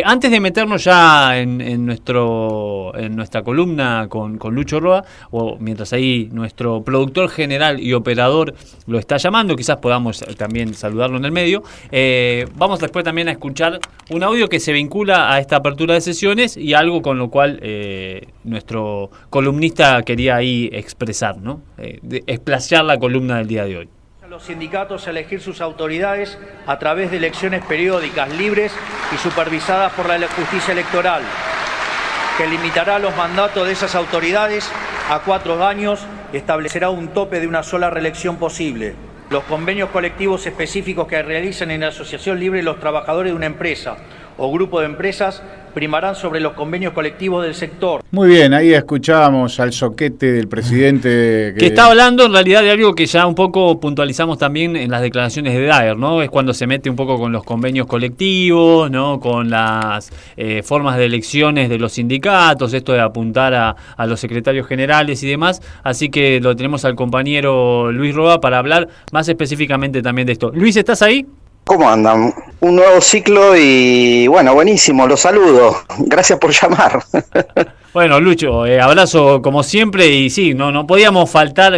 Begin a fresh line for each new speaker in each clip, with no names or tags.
Antes de meternos ya en nuestra columna con Lucho Roa, o mientras ahí nuestro productor general y operador lo está llamando, quizás podamos también saludarlo en el medio, vamos después también a escuchar un audio que se vincula a esta apertura de sesiones y algo con lo cual nuestro columnista quería ahí expresar, ¿no? Explayar la columna del día de hoy.
Los sindicatos a elegir sus autoridades a través de elecciones periódicas, libres y supervisadas por la justicia electoral, que limitará los mandatos de esas autoridades a 4 años y establecerá un tope de una sola reelección posible. Los convenios colectivos específicos que realicen en la asociación libre los trabajadores de una empresa o grupo de empresas primarán sobre los convenios colectivos del sector.
Muy bien, ahí escuchábamos al soquete del presidente
que está hablando en realidad de algo que ya un poco puntualizamos también en las declaraciones de Daer, ¿no? Es cuando se mete un poco con los convenios colectivos, ¿no? Con las formas de elecciones de los sindicatos, esto de apuntar a los secretarios generales y demás. Así que lo tenemos al compañero Luis Roa para hablar más específicamente también de esto. Luis, ¿estás ahí?
¿Cómo andan? Un nuevo ciclo y bueno, buenísimo, los saludo. Gracias por llamar.
Bueno, Lucho, abrazo como siempre y sí, no podíamos faltar,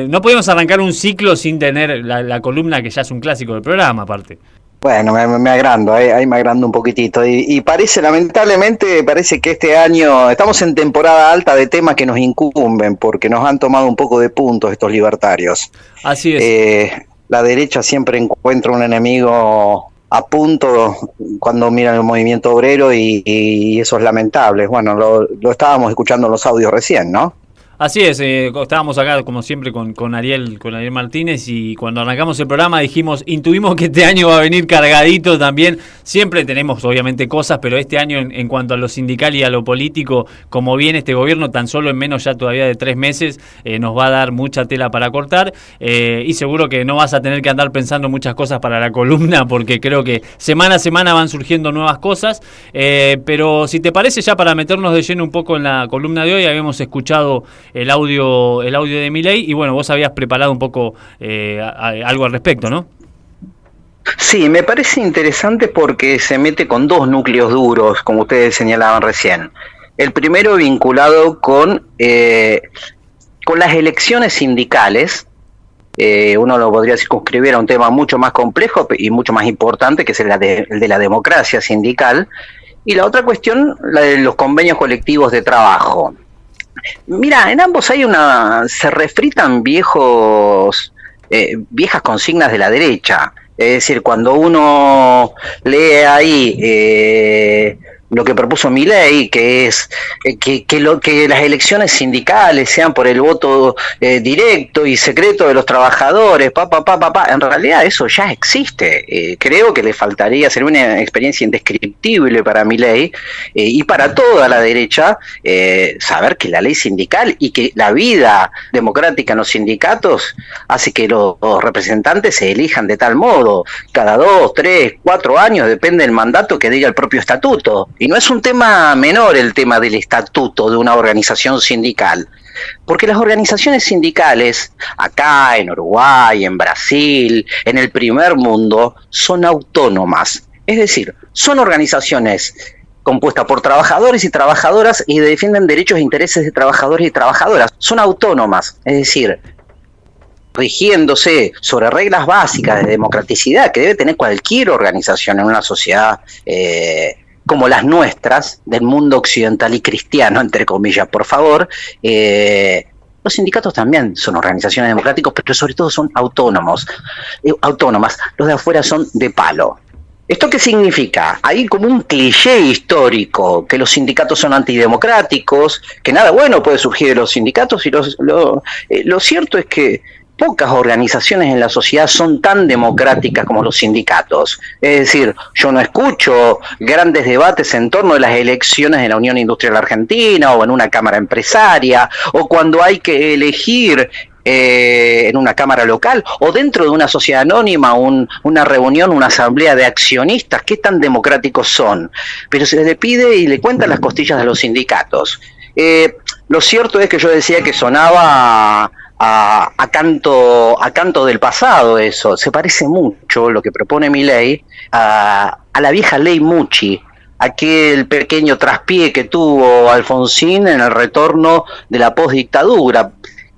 no podíamos arrancar un ciclo sin tener la columna que ya es un clásico del programa aparte.
Bueno, me agrando, ahí me agrando un poquitito y lamentablemente parece que este año estamos en temporada alta de temas que nos incumben porque nos han tomado un poco de puntos estos libertarios.
Así es.
La derecha siempre encuentra un enemigo a punto cuando miran el movimiento obrero y eso es lamentable. Bueno, lo estábamos escuchando en los audios recién, ¿no?
Así es, estábamos acá como siempre con Ariel Martínez y cuando arrancamos el programa intuimos que este año va a venir cargadito también. Siempre tenemos obviamente cosas, pero este año en cuanto a lo sindical y a lo político, como viene este gobierno, tan solo en menos ya todavía de 3 meses, nos va a dar mucha tela para cortar y seguro que no vas a tener que andar pensando muchas cosas para la columna porque creo que semana a semana van surgiendo nuevas cosas, pero si te parece ya para meternos de lleno un poco en la columna de hoy, habíamos escuchado el audio de Milei y bueno, vos habías preparado un poco algo al respecto, ¿no?
Sí, me parece interesante porque se mete con 2 núcleos duros, como ustedes señalaban recién. El primero vinculado con las elecciones sindicales. Uno lo podría circunscribir a un tema mucho más complejo y mucho más importante, que es el de la democracia sindical. Y la otra cuestión, la de los convenios colectivos de trabajo. Mira, en ambos se refritan viejas consignas de la derecha. Es decir, cuando uno lee ahí lo que propuso Milei, que es que las elecciones sindicales sean por el voto directo y secreto de los trabajadores, en realidad eso ya existe. Creo que le faltaría, sería una experiencia indescriptible para Milei y para toda la derecha saber que la ley sindical y que la vida democrática en los sindicatos hace que los representantes se elijan de tal modo, cada 2, 3, 4 años, depende del mandato que diga el propio estatuto. Y no es un tema menor el tema del estatuto de una organización sindical, porque las organizaciones sindicales, acá en Uruguay, en Brasil, en el primer mundo, son autónomas. Es decir, son organizaciones compuestas por trabajadores y trabajadoras y defienden derechos e intereses de trabajadores y trabajadoras. Son autónomas, es decir, rigiéndose sobre reglas básicas de democraticidad que debe tener cualquier organización en una sociedad como las nuestras, del mundo occidental y cristiano, entre comillas, por favor. Los sindicatos también son organizaciones democráticas, pero sobre todo son autónomas. Los de afuera son de palo. ¿Esto qué significa? Hay como un cliché histórico, que los sindicatos son antidemocráticos, que nada bueno puede surgir de los sindicatos, y lo cierto es que pocas organizaciones en la sociedad son tan democráticas como los sindicatos. Es decir, yo no escucho grandes debates en torno a las elecciones de la Unión Industrial Argentina o en una cámara empresaria, o cuando hay que elegir en una cámara local o dentro de una sociedad anónima, una reunión, una asamblea de accionistas. ¿Qué tan democráticos son? Pero se les pide y le cuentan las costillas de los sindicatos. Lo cierto es que yo decía que sonaba a canto del pasado eso. Se parece mucho lo que propone Milei a la vieja ley Mucci, aquel pequeño traspié que tuvo Alfonsín en el retorno de la postdictadura,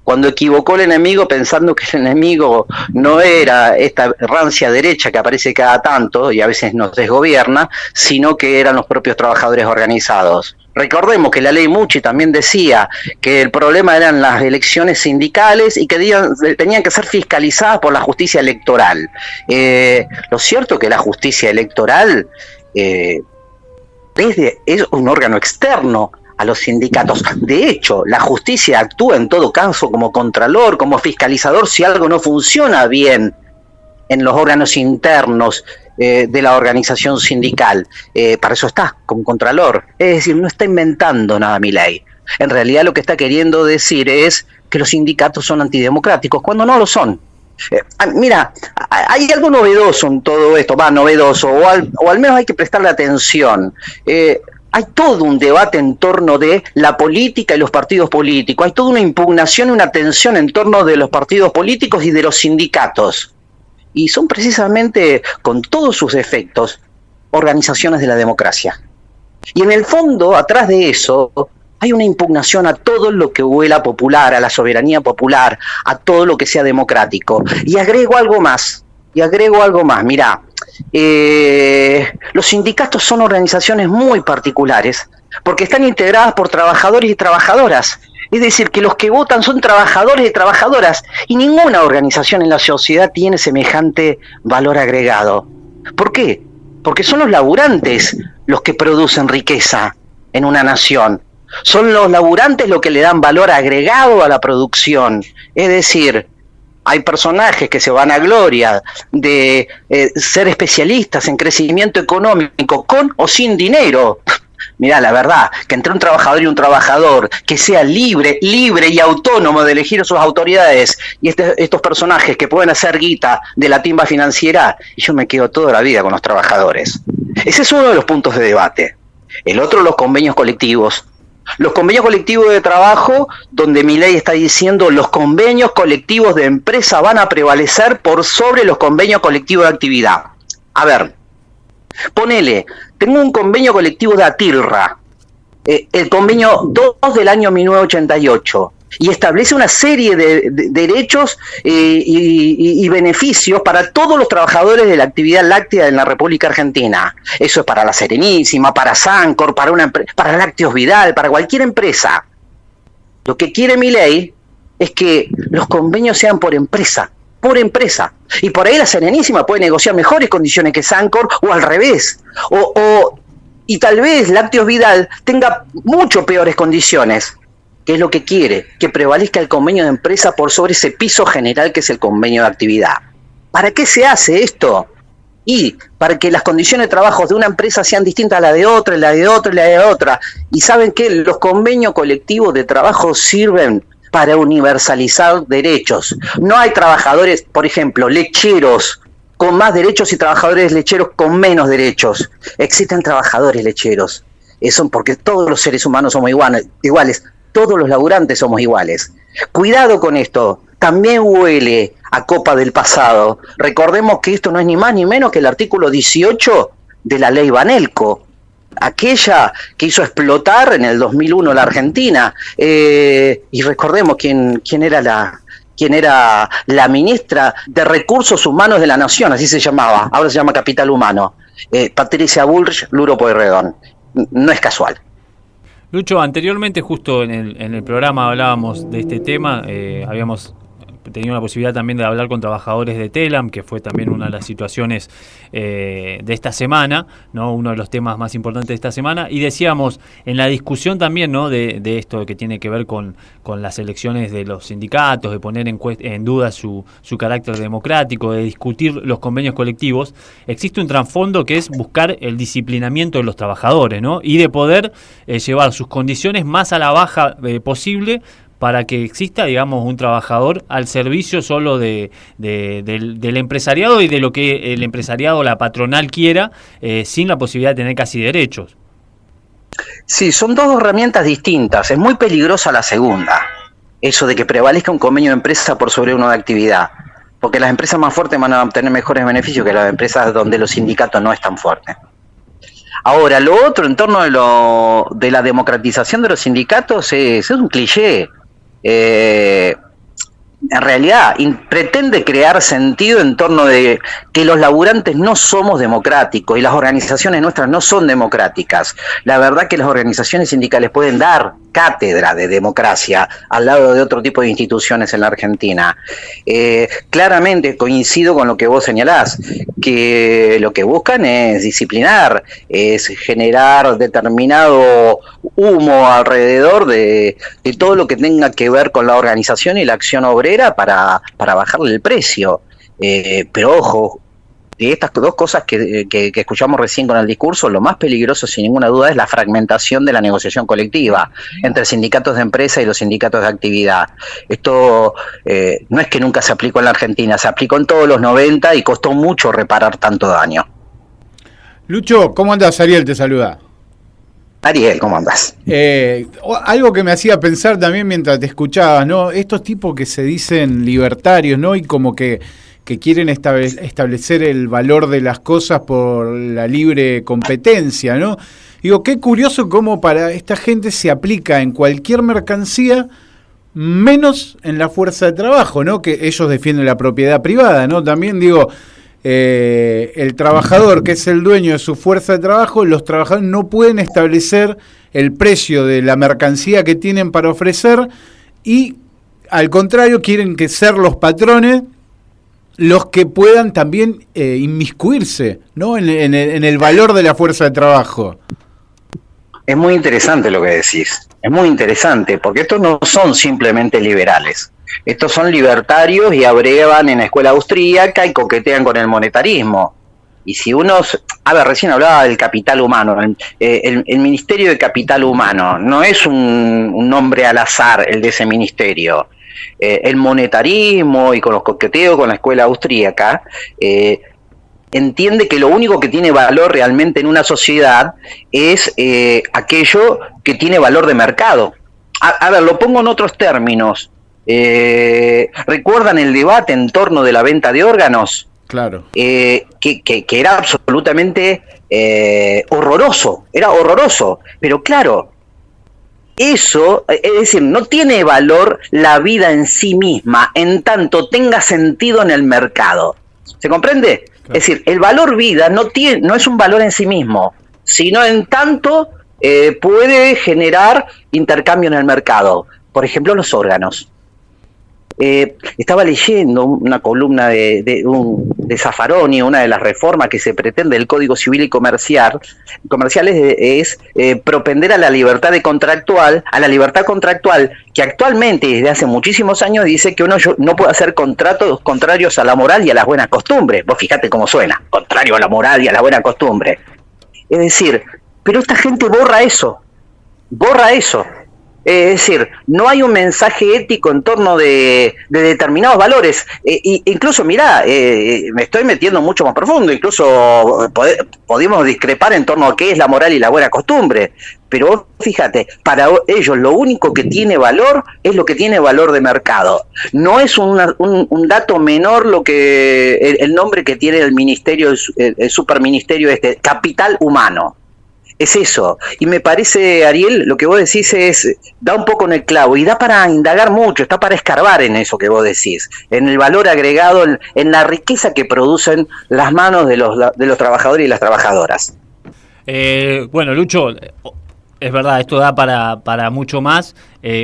cuando equivocó el enemigo pensando que el enemigo no era esta rancia derecha que aparece cada tanto y a veces nos desgobierna, sino que eran los propios trabajadores organizados. Recordemos que la ley Mucci también decía que el problema eran las elecciones sindicales y que tenían que ser fiscalizadas por la justicia electoral. Lo cierto es que la justicia electoral es un órgano externo a los sindicatos. De hecho, la justicia actúa en todo caso como contralor, como fiscalizador si algo no funciona bien en los órganos internos de la organización sindical. Para eso está, como contralor. Es decir, no está inventando nada Milei. En realidad lo que está queriendo decir es que los sindicatos son antidemocráticos, cuando no lo son. Mira, hay algo novedoso en todo esto, novedoso, o al menos hay que prestarle atención. Hay todo un debate en torno de la política y los partidos políticos, hay toda una impugnación y una tensión en torno de los partidos políticos y de los sindicatos. Y son precisamente, con todos sus defectos, organizaciones de la democracia. Y en el fondo, atrás de eso, hay una impugnación a todo lo que huela popular, a la soberanía popular, a todo lo que sea democrático. Y agrego algo más, mirá, los sindicatos son organizaciones muy particulares, porque están integradas por trabajadores y trabajadoras. Es decir, que los que votan son trabajadores y trabajadoras, y ninguna organización en la sociedad tiene semejante valor agregado. ¿Por qué? Porque son los laburantes los que producen riqueza en una nación. Son los laburantes los que le dan valor agregado a la producción. Es decir, hay personajes que se van a gloria de ser especialistas en crecimiento económico con o sin dinero. Mirá, la verdad, que entre un trabajador y un trabajador que sea libre y autónomo de elegir sus autoridades, y estos personajes que pueden hacer guita de la timba financiera, y yo me quedo toda la vida con los trabajadores. Ese es uno de los puntos de debate. El otro, los convenios colectivos. Los convenios colectivos de trabajo, donde Milei está diciendo los convenios colectivos de empresa van a prevalecer por sobre los convenios colectivos de actividad. A ver, ponele, tengo un convenio colectivo de ATILRA, el convenio 2 del año 1988, y establece una serie de derechos y beneficios para todos los trabajadores de la actividad láctea en la República Argentina. Eso es para la Serenísima, para Sancor, para Lácteos Vidal, para cualquier empresa. Lo que quiere Milei es que los convenios sean por empresa. Y por ahí la Serenísima puede negociar mejores condiciones que Sancor, o al revés. Y tal vez Lácteos Vidal tenga mucho peores condiciones. ¿Qué es lo que quiere? Que prevalezca el convenio de empresa por sobre ese piso general que es el convenio de actividad. ¿Para qué se hace esto? Y para que las condiciones de trabajo de una empresa sean distintas a la de otra, la de otra y la de otra. Y saben que los convenios colectivos de trabajo sirven para universalizar derechos. No hay trabajadores, por ejemplo, lecheros con más derechos y trabajadores lecheros con menos derechos. Existen trabajadores lecheros. Eso porque todos los seres humanos somos iguales. Todos los laburantes somos iguales. Cuidado con esto, también huele a copa del pasado. Recordemos que esto no es ni más ni menos que el artículo 18 de la ley Banelco, aquella que hizo explotar en el 2001 la Argentina. Y recordemos quién era la ministra de Recursos Humanos de la Nación, así se llamaba, ahora se llama Capital Humano, Patricia Bullrich Luro Pueyrredón. No es casual.
Lucho, anteriormente justo en el programa hablábamos de este tema, habíamos tenido la posibilidad también de hablar con trabajadores de Telam, que fue también una de las situaciones de esta semana, ¿no? Uno de los temas más importantes de esta semana, y decíamos en la discusión también, ¿no? de esto que tiene que ver con las elecciones de los sindicatos, de poner en duda su carácter democrático, de discutir los convenios colectivos, existe un trasfondo que es buscar el disciplinamiento de los trabajadores, ¿no? Y de poder llevar sus condiciones más a la baja posible, para que exista, digamos, un trabajador al servicio solo del empresariado y de lo que el empresariado, la patronal quiera, sin la posibilidad de tener casi derechos.
Sí, son dos herramientas distintas. Es muy peligrosa la segunda, eso de que prevalezca un convenio de empresa por sobre uno de actividad, porque las empresas más fuertes van a obtener mejores beneficios que las empresas donde los sindicatos no están fuertes. Ahora, lo otro en torno de la democratización de los sindicatos es un cliché. En realidad pretende crear sentido en torno de que los laburantes no somos democráticos y las organizaciones nuestras no son democráticas. La verdad que las organizaciones sindicales pueden dar cátedra de democracia al lado de otro tipo de instituciones en la Argentina. Claramente coincido con lo que vos señalás, que lo que buscan es disciplinar, es generar determinado humo alrededor de todo lo que tenga que ver con la organización y la acción obrera para bajarle el precio. Pero ojo, de estas dos cosas que escuchamos recién con el discurso, lo más peligroso sin ninguna duda es la fragmentación de la negociación colectiva entre sindicatos de empresa y los sindicatos de actividad. Esto no es que nunca se aplicó en la Argentina, se aplicó en todos los 90 y costó mucho reparar tanto daño.
Lucho, ¿cómo andás? Ariel te saluda.
Ariel, ¿cómo andás?
Algo que me hacía pensar también mientras te escuchaba, ¿no? Estos tipos que se dicen libertarios, ¿no? Y como que quieren establecer el valor de las cosas por la libre competencia, ¿no? Digo, qué curioso cómo para esta gente se aplica en cualquier mercancía, menos en la fuerza de trabajo, ¿no? Que ellos defienden la propiedad privada, ¿no? También digo, el trabajador que es el dueño de su fuerza de trabajo, los trabajadores no pueden establecer el precio de la mercancía que tienen para ofrecer y al contrario quieren que ser los patrones los que puedan también inmiscuirse, ¿no? en el valor de la fuerza de trabajo.
Es muy interesante lo que decís, es muy interesante, porque estos no son simplemente liberales, estos son libertarios y abrevan en la escuela austríaca y coquetean con el monetarismo. Y si recién hablaba del capital humano, el Ministerio de Capital Humano no es un nombre al azar el de ese ministerio. El monetarismo y con los coqueteos con la escuela austríaca, entiende que lo único que tiene valor realmente en una sociedad es aquello que tiene valor de mercado. A ver, lo pongo en otros términos. ¿Recuerdan el debate en torno de la venta de órganos?
Claro.
Que era absolutamente horroroso, pero claro, eso, es decir, no tiene valor la vida en sí misma, en tanto tenga sentido en el mercado. ¿Se comprende? Claro. Es decir, el valor vida no es un valor en sí mismo, sino en tanto puede generar intercambio en el mercado. Por ejemplo, los órganos. Estaba leyendo una columna de Zaffaroni, una de las reformas que se pretende del Código Civil y Comercial es propender a la libertad contractual, que actualmente desde hace muchísimos años dice que uno no puede hacer contratos contrarios a la moral y a las buenas costumbres. Vos fíjate cómo suena, contrario a la moral y a la buena costumbre. Es decir, pero esta gente borra eso. Es decir, no hay un mensaje ético en torno de determinados valores. Incluso, mirá, me estoy metiendo mucho más profundo. Incluso podemos discrepar en torno a qué es la moral y la buena costumbre. Pero fíjate, para ellos lo único que tiene valor es lo que tiene valor de mercado. No es un dato menor lo que el nombre que tiene el ministerio, el superministerio capital humano. Es eso, y me parece, Ariel, lo que vos decís da un poco en el clavo, y da para indagar mucho, está para escarbar en eso que vos decís, en el valor agregado, en la riqueza que producen las manos de los trabajadores y las trabajadoras.
Bueno, Lucho, es verdad, esto da para mucho más.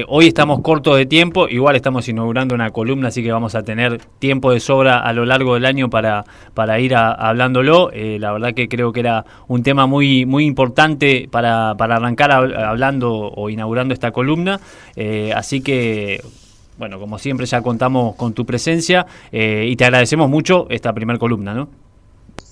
Hoy estamos cortos de tiempo, igual estamos inaugurando una columna, así que vamos a tener tiempo de sobra a lo largo del año para ir hablándolo. La verdad que creo que era un tema muy muy importante para arrancar hablando o inaugurando esta columna. Así que, bueno, como siempre ya contamos con tu presencia y te agradecemos mucho esta primer columna, ¿no?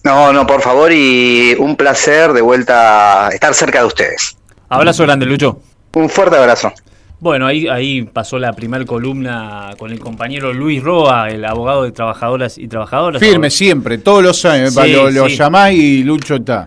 No, por favor, y un placer de vuelta estar cerca de ustedes.
Abrazo grande, Lucho.
Un fuerte abrazo.
Bueno, ahí pasó la primer columna con el compañero Luis Roa, el abogado de trabajadoras y trabajadores.
Firme siempre, todos los años,
Sí,
lo
sí.
llamás y Lucho está.